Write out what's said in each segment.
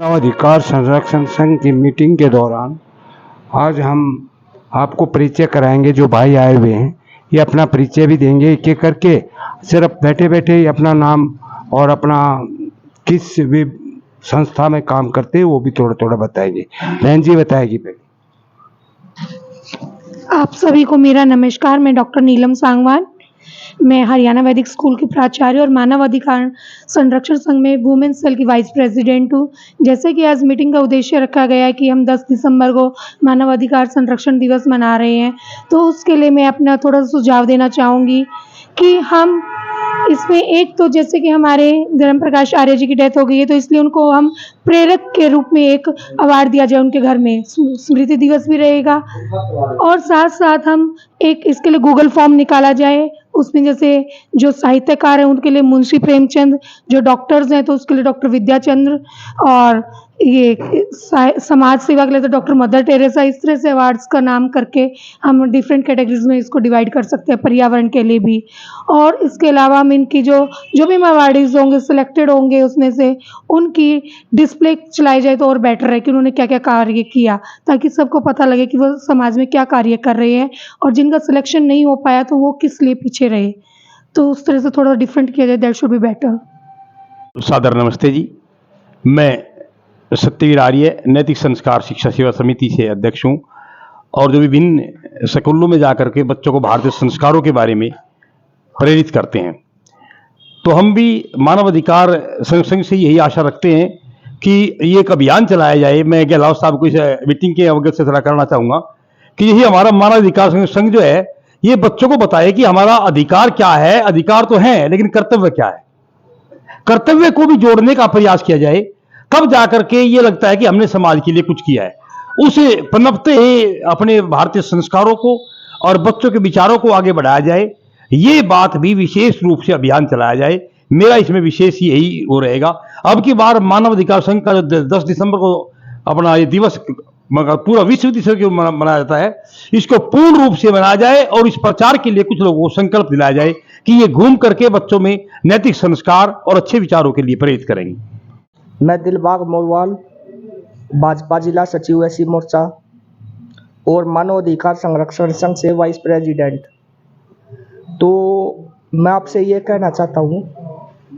मानव अधिकार संरक्षण संघ की मीटिंग के दौरान आज हम आपको परिचय कराएंगे। जो भाई आए हुए हैं ये अपना परिचय भी देंगे एक एक करके। सिर्फ बैठे बैठे ही अपना नाम और अपना किस भी संस्था में काम करते हैं वो भी थोड़ा थोड़ा बताएंगे। बहन जी बताएगी पहले। आप सभी को मेरा नमस्कार। मैं डॉक्टर नीलम सांगवान, मैं हरियाणा वैदिक स्कूल की प्राचार्य और मानव अधिकार संरक्षण संघ में वुमेन्स सेल की वाइस प्रेसिडेंट हूँ। जैसे कि आज मीटिंग का उद्देश्य रखा गया है कि हम 10 दिसंबर को मानव अधिकार संरक्षण दिवस मना रहे हैं, तो उसके लिए मैं अपना थोड़ा सुझाव देना चाहूँगी कि हम इसमें एक तो जैसे कि हमारे धर्म प्रकाश आर्य जी की डेथ हो गई है, तो इसलिए उनको हम प्रेरक के रूप में एक अवार्ड दिया जाए उनके घर में, स्मृति दिवस भी रहेगा। और साथ साथ हम एक इसके लिए गूगल फॉर्म निकाला जाए, उसमें जैसे जो साहित्यकार हैं उनके लिए मुंशी प्रेमचंद, जो डॉक्टर्स हैं तो उसके लिए डॉक्टर विद्याचंद्र, और ये समाज सेवा के लिए तो डॉक्टर मदर टेरेसा। इस तरह से अवार्ड्स का नाम करके हम डिफरेंट कैटेगरीज में इसको डिवाइड कर सकते हैं, पर्यावरण के लिए भी। और इसके अलावा हम इनकी जो भी अवार्डीज होंगे, सिलेक्टेड होंगे, उसमें से उनकी डिस्प्ले चलाई जाए तो और बेटर है कि उन्होंने क्या क्या कार्य किया, ताकि सबको पता लगे कि वो समाज में क्या कार्य कर रहे हैं, और जिनका सिलेक्शन नहीं हो पाया तो वो किस लिए पीछे रहे। तो उस तरह से थोड़ा डिफरेंट किया जाए, दैट शुड बी बेटर। सादर नमस्ते जी। मैं सत्यवीर आर्य नैतिक संस्कार शिक्षा सेवा समिति से अध्यक्ष हूँ, और जो विभिन्न स्कूलों में जाकर के बच्चों को भारतीय संस्कारों के बारे में प्रेरित करते हैं। तो हम भी मानव अधिकार संघ से यही आशा रखते हैं कि ये एक अभियान चलाया जाए। मैं गहलोत साहब को इस मीटिंग के अवगत से थोड़ा करना चाहूँगा कि यही हमारा मानव अधिकार संघ जो है ये बच्चों को बताए कि हमारा अधिकार क्या है। अधिकार तो है, लेकिन कर्तव्य क्या है। कर्तव्य को भी जोड़ने का प्रयास किया जाए, तब जाकर के ये लगता है कि हमने समाज के लिए कुछ किया है। उसे पनपते ही अपने भारतीय संस्कारों को और बच्चों के विचारों को आगे बढ़ाया जाए। ये बात भी विशेष रूप से अभियान चलाया जाए। मेरा इसमें विशेष यही वो रहेगा। अब की बार मानव अधिकार संघ का जो 10 दिसंबर को अपना ये दिवस पूरा विश्व दिवस मनाया जाता है, इसको पूर्ण रूप से मनाया जाए और इस प्रचार के लिए कुछ लोगों को संकल्प दिलाया जाए कि ये घूम करके बच्चों में नैतिक संस्कार और अच्छे विचारों के लिए प्रेरित करेंगे। मैं दिलबाग मोरवाल, भाजपा जिला सचिव एससी मोर्चा और मानव अधिकार संरक्षण संघ से वाइस प्रेसिडेंट। तो मैं आपसे ये कहना चाहता हूँ,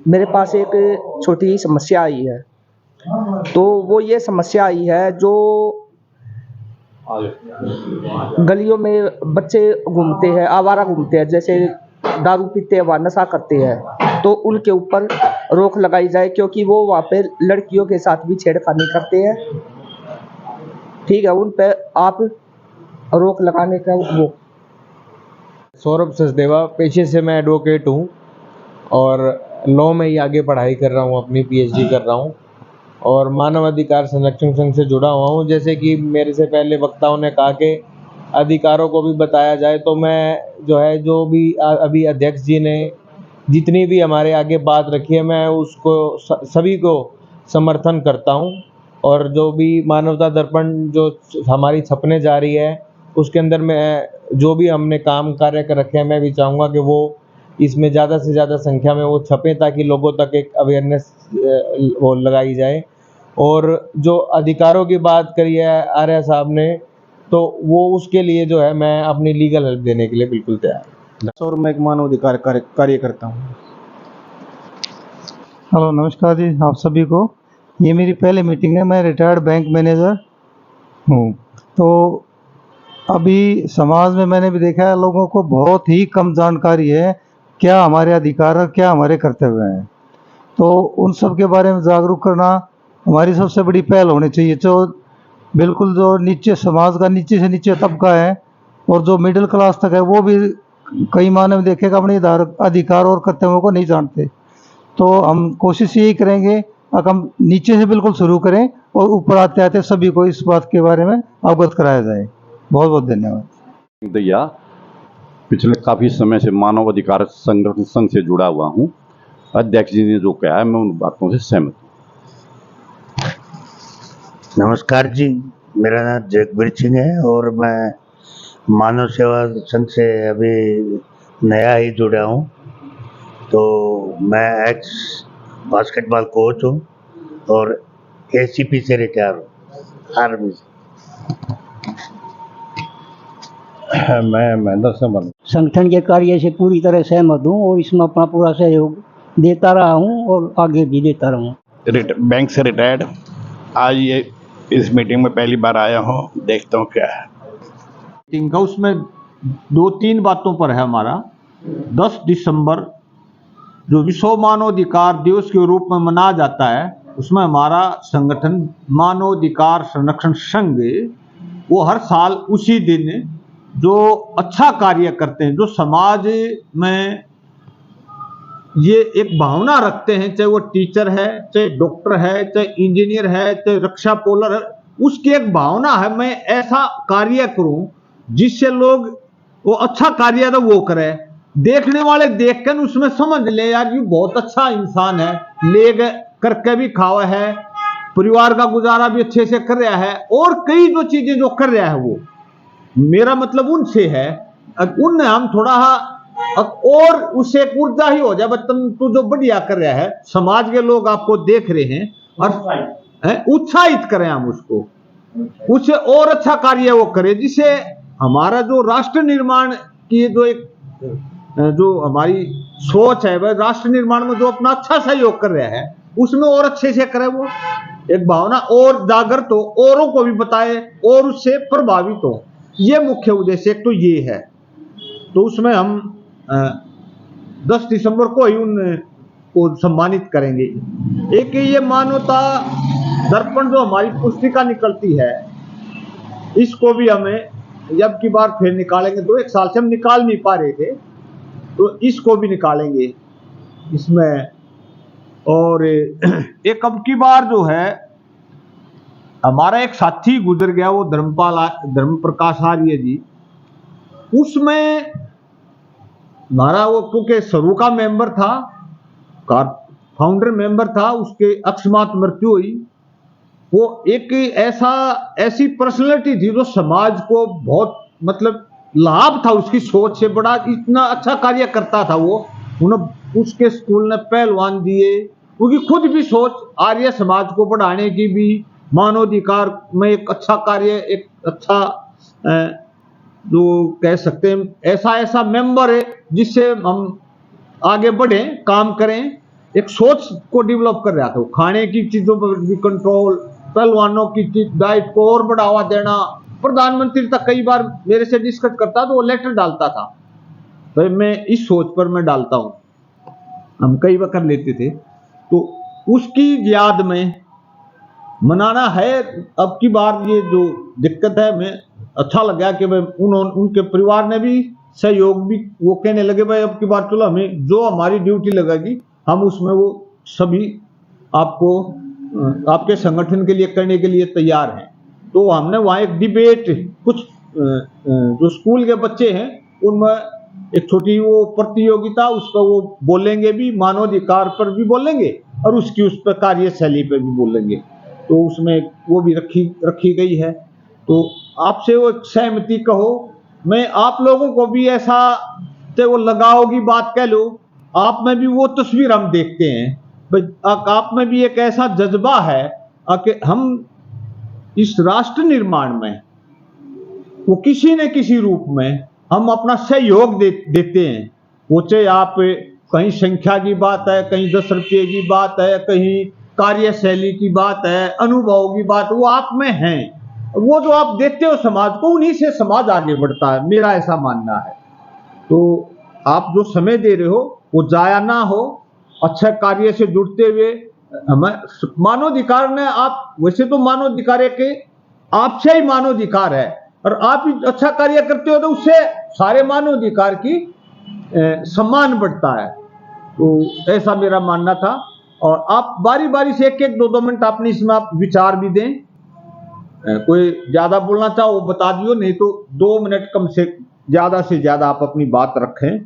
मेरे पास एक छोटी समस्या आई है। तो वो ये समस्या आई है, जो गलियों में बच्चे घूमते हैं, आवारा घूमते हैं, जैसे दारू पीते हैं व नशा करते हैं, तो उनके ऊपर रोक लगाई जाए, क्योंकि वो वहाँ पे लड़कियों के साथ भी छेड़खानी करते हैं। ठीक है, उन पे आप रोक लगाने का वो। सौरभ सचदेवा, पेशे से मैं एडवोकेट हूँ और लॉ में ही आगे पढ़ाई कर रहा हूँ, अपनी पीएचडी कर रहा हूँ और मानव अधिकार संरक्षण संघ से जुड़ा हुआ हूँ। जैसे कि मेरे से पहले वक्ताओं ने कहा कि अधिकारों को भी बताया जाए, तो मैं जो भी अभी अध्यक्ष जी ने जितनी भी हमारे आगे बात रखी है, मैं उसको सभी को समर्थन करता हूँ। और जो भी मानवता दर्पण जो हमारी छपने जा रही है, उसके अंदर मैं जो भी हमने काम कार्य कर रखे हैं, मैं भी चाहूँगा कि वो इसमें ज़्यादा से ज़्यादा संख्या में वो छपें, ताकि लोगों तक एक अवेयरनेस वो लगाई जाए। और जो अधिकारों की बात करी है आर्य साहब ने, तो वो उसके लिए जो है मैं अपनी लीगल हेल्प देने के लिए बिल्कुल तैयार हूँ। और मैं एक मानव अधिकार कार्य करता हूँ। हेलो, नमस्कार जी आप सभी को। ये मेरी पहली मीटिंग है। मैं रिटायर्ड बैंक मैनेजर हूँ। तो अभी समाज में मैंने भी देखा है, लोगों को बहुत ही कम जानकारी है क्या हमारे अधिकार और क्या हमारे कर्तव्य हैं। तो उन सब के बारे में जागरूक करना हमारी सबसे बड़ी पहल होनी चाहिए। जो बिल्कुल जो नीचे समाज का नीचे से नीचे तबका है और जो मिडिल क्लास तक है, वो भी कई मायने में देखेगा अपने अधिकार और कर्तव्यों को नहीं जानते। तो हम कोशिश यही करेंगे अगर हम नीचे से बिल्कुल शुरू करें और ऊपर आते आते सभी को इस बात के बारे में अवगत कराया जाए। बहुत बहुत धन्यवाद। दैया, पिछले काफ़ी समय से मानव अधिकार संरक्षण संघ से जुड़ा हुआ हूँ। अध्यक्ष जी ने जो कहा है मैं उन बातों से सहमत हूँ। नमस्कार जी, मेरा नाम जगबीर सिंह है और मैं मानव सेवा संघ से अभी नया ही जुड़ा हूँ। तो मैं एक्स बास्केटबॉल कोच हूँ और एसीपी से रिटायर हूँ, आर्मी से। मैं महेंद्र सिंह बनू। संगठन के कार्य से पूरी तरह सहमत हूँ और इसमें अपना पूरा सहयोग देता रहा हूँ और आगे भी देता रहूँ। बैंक से रिटायर्ड, आज ये इस मीटिंग में पहली बार आया हूँ, देखता हूँ क्या है मीटिंग का। उसमें 2-3 बातों पर है हमारा। 10 दिसंबर जो विश्व मानवाधिकार दिवस के रूप में मनाया जाता है, उसमें हमारा संगठन मानवाधिकार संरक्षण संघ वो हर साल उसी दिन जो अच्छा कार्य करते हैं, जो समाज में ये एक भावना रखते हैं, चाहे वो टीचर है, चाहे डॉक्टर है, चाहे इंजीनियर है, चाहे रक्षा पोलर है, उसकी एक भावना है मैं ऐसा कार्य करूं जिससे लोग वो अच्छा कार्य तो वो करें, देखने वाले देखकर उसमें समझ ले यार ये बहुत अच्छा इंसान है, ले करके भी खावा है, परिवार का गुजारा भी अच्छे से कर रहा है और कई जो चीजें जो कर रहा है वो मेरा मतलब उनसे है, उनने हम थोड़ा और उससे एक ऊर्जा ही हो जाए तुम तू जो बढ़िया कर रहा है, समाज के लोग आपको देख रहे हैं और उत्साहित करें हम उसको, उससे और अच्छा कार्य वो करे जिससे हमारा जो राष्ट्र निर्माण की जो एक जो हमारी सोच है वह राष्ट्र निर्माण में जो अपना अच्छा सहयोग कर रहा है उसमें और अच्छे से करे, वो एक भावना और जागृत हो, औरों को भी बताए और उससे प्रभावित हो। ये मुख्य उद्देश्य तो ये है। तो उसमें हम 10 दिसंबर को ही उनको सम्मानित करेंगे। एक ये मानवता दर्पण जो हमारी पुस्तिका निकलती है, इसको भी हमें जब की बार फिर निकालेंगे, 2-1 साल से हम निकाल नहीं पा रहे थे, तो इसको भी निकालेंगे इसमें। और एक अब की बार जो है हमारा एक साथी गुजर गया, वो धर्म प्रकाश आर्य जी, उसमें हमारा वो क्योंकि शुरू का मेंबर था, फाउंडर मेंबर था, उसके अकस्मात मृत्यु हुई। वो एक ऐसी पर्सनैलिटी थी जो समाज को बहुत मतलब लाभ था उसकी सोच से, बड़ा इतना अच्छा कार्य करता था वो। उन्हें उसके स्कूल ने पहलवान दिए, क्योंकि खुद भी सोच आर्य समाज को बढ़ाने की भी, मानवाधिकार में एक अच्छा कार्य, एक अच्छा जो कह सकते हैं ऐसा मेंबर है जिससे हम आगे बढ़े, काम करें, एक सोच को डेवलप कर रहा था। खाने की चीजों पर भी कंट्रोल, पहलवानों की डाइट को और बढ़ावा देना, प्रधानमंत्री तक कई बार मेरे से डिस्कस करता तो वो लेटर डालता था, तो मैं इस सोच पर मैं डालता हूँ, हम कई बार कर लेते थे। तो उसकी याद में मनाना है। अब की बार ये जो दिक्कत है, मैं अच्छा लगा कि भाई उनके परिवार ने भी सहयोग भी, वो कहने लगे भाई अब की बार चलो हमें जो हमारी ड्यूटी लगेगी हम उसमें वो सभी आपको आपके संगठन के लिए करने के लिए तैयार हैं। तो हमने वहाँ एक डिबेट, कुछ जो स्कूल के बच्चे हैं उनमें एक छोटी वो प्रतियोगिता, उसका वो बोलेंगे भी, मानवाधिकार पर भी बोलेंगे और उसकी उस पर कार्यशैली पर भी बोलेंगे, तो उसमें वो भी रखी गई है। तो आपसे वो सहमति कहो, मैं आप लोगों को भी ऐसा वो लगाव की बात कह लो, आप में भी वो तस्वीर हम देखते हैं, आप में भी एक ऐसा जज्बा है कि हम इस राष्ट्र निर्माण में वो किसी न किसी रूप में हम अपना सहयोग देते हैं। वो चाहे आप कहीं संख्या की बात है, कहीं 10 रुपये की बात है, कहीं कार्यशैली की बात है, अनुभव की बात, वो आप में है। वो जो आप देते हो समाज को, उन्हीं से समाज आगे बढ़ता है, मेरा ऐसा मानना है। तो आप जो समय दे रहे हो वो जाया ना हो, अच्छा कार्य से जुड़ते हुए हमें मानवाधिकार ने, आप वैसे तो मानवाधिकार के आपसे ही मानवाधिकार है और आप ही अच्छा कार्य करते हो तो उससे सारे मानवाधिकार की सम्मान बढ़ता है। तो ऐसा मेरा मानना था। और आप बारी बारी से 1-1, 2-2 मिनट अपने इसमें आप विचार भी दें, कोई ज्यादा बोलना चाहो वो बता दियो, नहीं तो 2 मिनट कम से ज्यादा आप अपनी बात रखें।